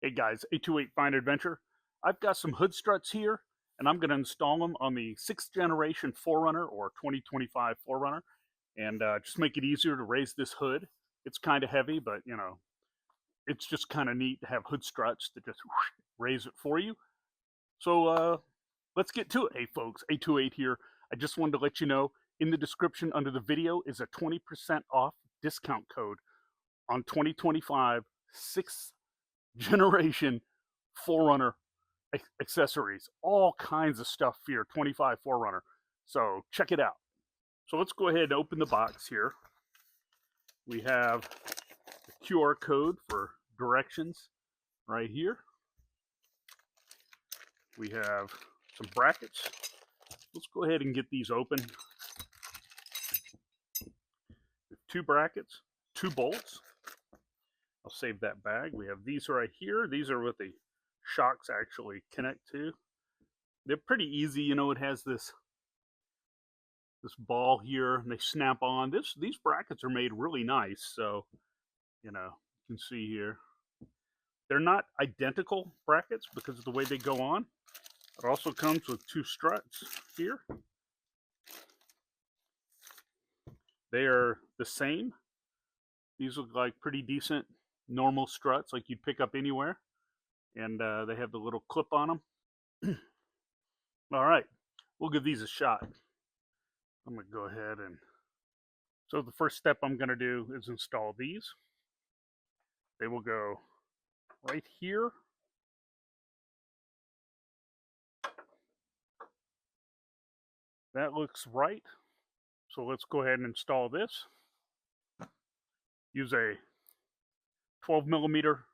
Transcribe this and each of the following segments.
Hey guys, 828 Fine Adventure. I've got some hood struts here, and I'm going to install them on the 6th generation 4Runner or 2025 4Runner, and just make it easier to raise this hood. It's kind of heavy, but you know, it's just kind of neat to have hood struts that just raise it for you. So let's get to it. Hey folks, 828 here. I just wanted to let you know, in the description under the video is a 20% off discount code on 2025 6th generation 4Runner accessories, all kinds of stuff for your 25 4Runner. So check it out. So let's go ahead and open the box here. We have the QR code for directions right here. We have some brackets. Let's go ahead and get these open. 2 brackets, 2 bolts. I'll save that bag. We have these right here. These are what the shocks actually connect to. They're pretty easy. You know, it has this ball here, and they snap on. These brackets are made really nice. So, you know, you can see here. They're not identical brackets because of the way they go on. It also comes with 2 struts here. They are the same. These look like pretty decent normal struts like you'd pick up anywhere. And they have the little clip on them. All right, we'll give these a shot. I'm going to go ahead and... So the first step I'm going to do is install these. They will go right here. That looks right. So let's go ahead and install this. Use a 12 millimeter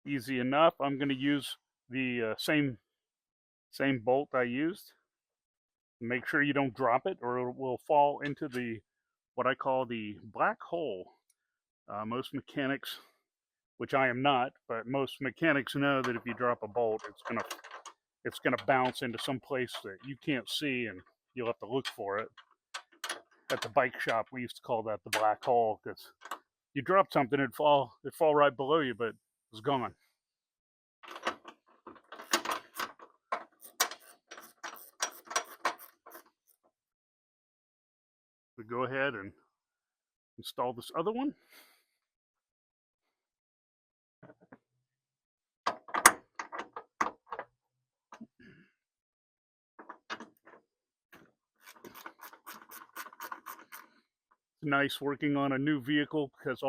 easy enough. I'm going to use the same bolt I used. Make sure you don't drop it or it will fall into the what I call the black hole. Most mechanics, which I am not, but most mechanics know that if you drop a bolt, it's gonna bounce into some place that you can't see, and you'll have to look for it. At the bike shop, we used to call that the black hole, because you drop something, it'd fall right below you, but it's gone. We go ahead and install this other one. Nice working on a new vehicle because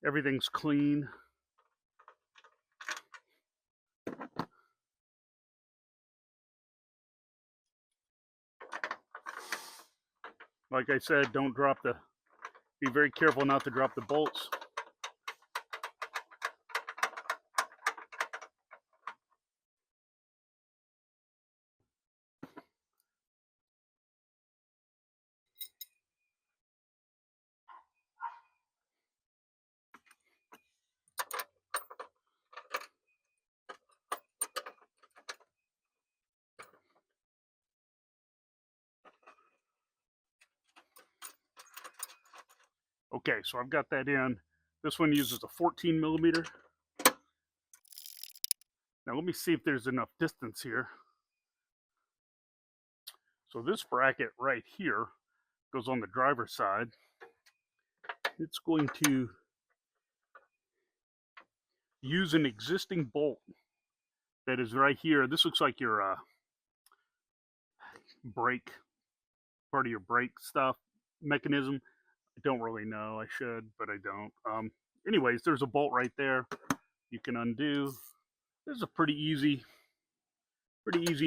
everything's clean. Like I said, be very careful not to drop the bolts. Okay, so I've got that in. This one uses a 14 millimeter. Now let me see if there's enough distance here. So this bracket right here goes on the driver's side. It's going to use an existing bolt that is right here. This looks like your brake, part of your brake stuff mechanism. I don't really know. I should, but I don't. Anyways, there's a bolt right there you can undo. This is a pretty easy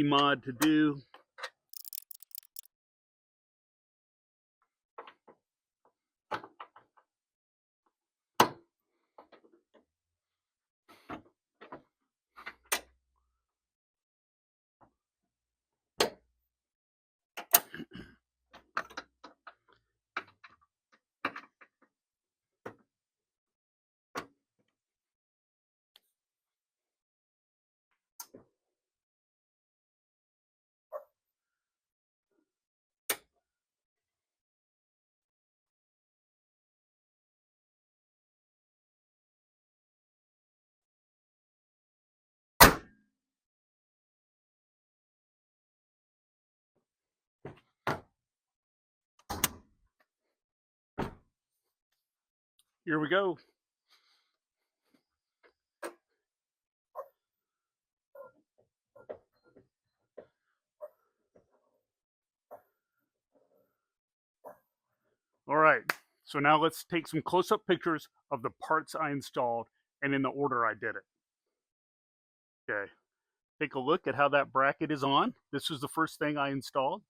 mod to do. Here we go. All right, so now let's take some close-up pictures of the parts I installed and in the order I did it. Okay, take a look at how that bracket is on. This is the first thing I installed.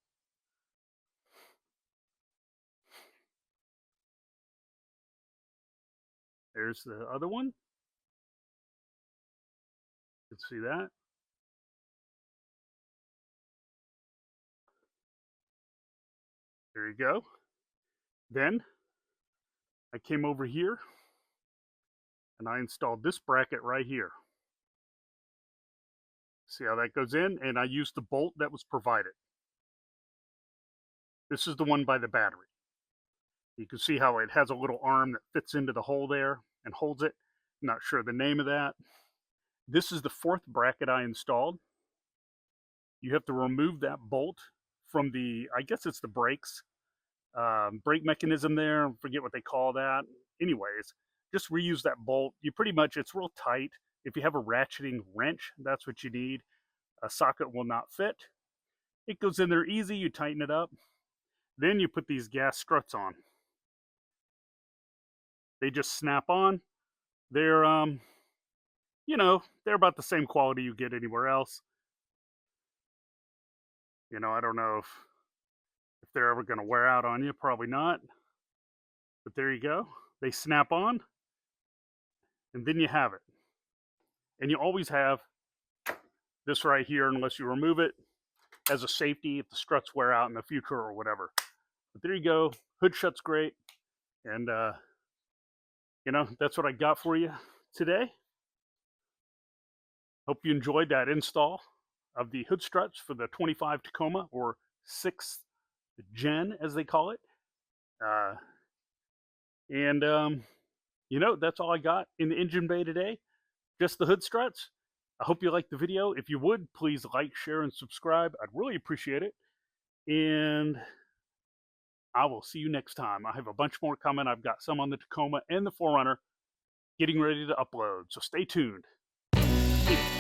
There's the other one. You can see that. There you go. Then I came over here and I installed this bracket right here. See how that goes in? And I used the bolt that was provided. This is the one by the battery. You can see how it has a little arm that fits into the hole there and holds it. I'm not sure the name of that. This is the fourth bracket I installed. You have to remove that bolt from the, I guess it's the brakes, brake mechanism there. I forget what they call that. Anyways, just reuse that bolt. You pretty much, it's real tight. If you have a ratcheting wrench, that's what you need. A socket will not fit. It goes in there easy. You tighten it up. Then you put these gas struts on. They just snap on. They're, you know, they're about the same quality you get anywhere else. You know, I don't know if they're ever going to wear out on you. Probably not. But there you go. They snap on. And then you have it. And you always have this right here, unless you remove it, as a safety if the struts wear out in the future or whatever. But there you go. Hood shut's great. And, you know, that's what I got for you today. Hope you enjoyed that install of the hood struts for the 25 Tacoma, or 6th gen as they call it. You know, that's all I got in the engine bay today. Just the hood struts. I hope you liked the video. If you would, please like, share, and subscribe. I'd really appreciate it. And I will see you next time. I have a bunch more coming. I've got some on the Tacoma and the 4Runner getting ready to upload. So stay tuned. See you.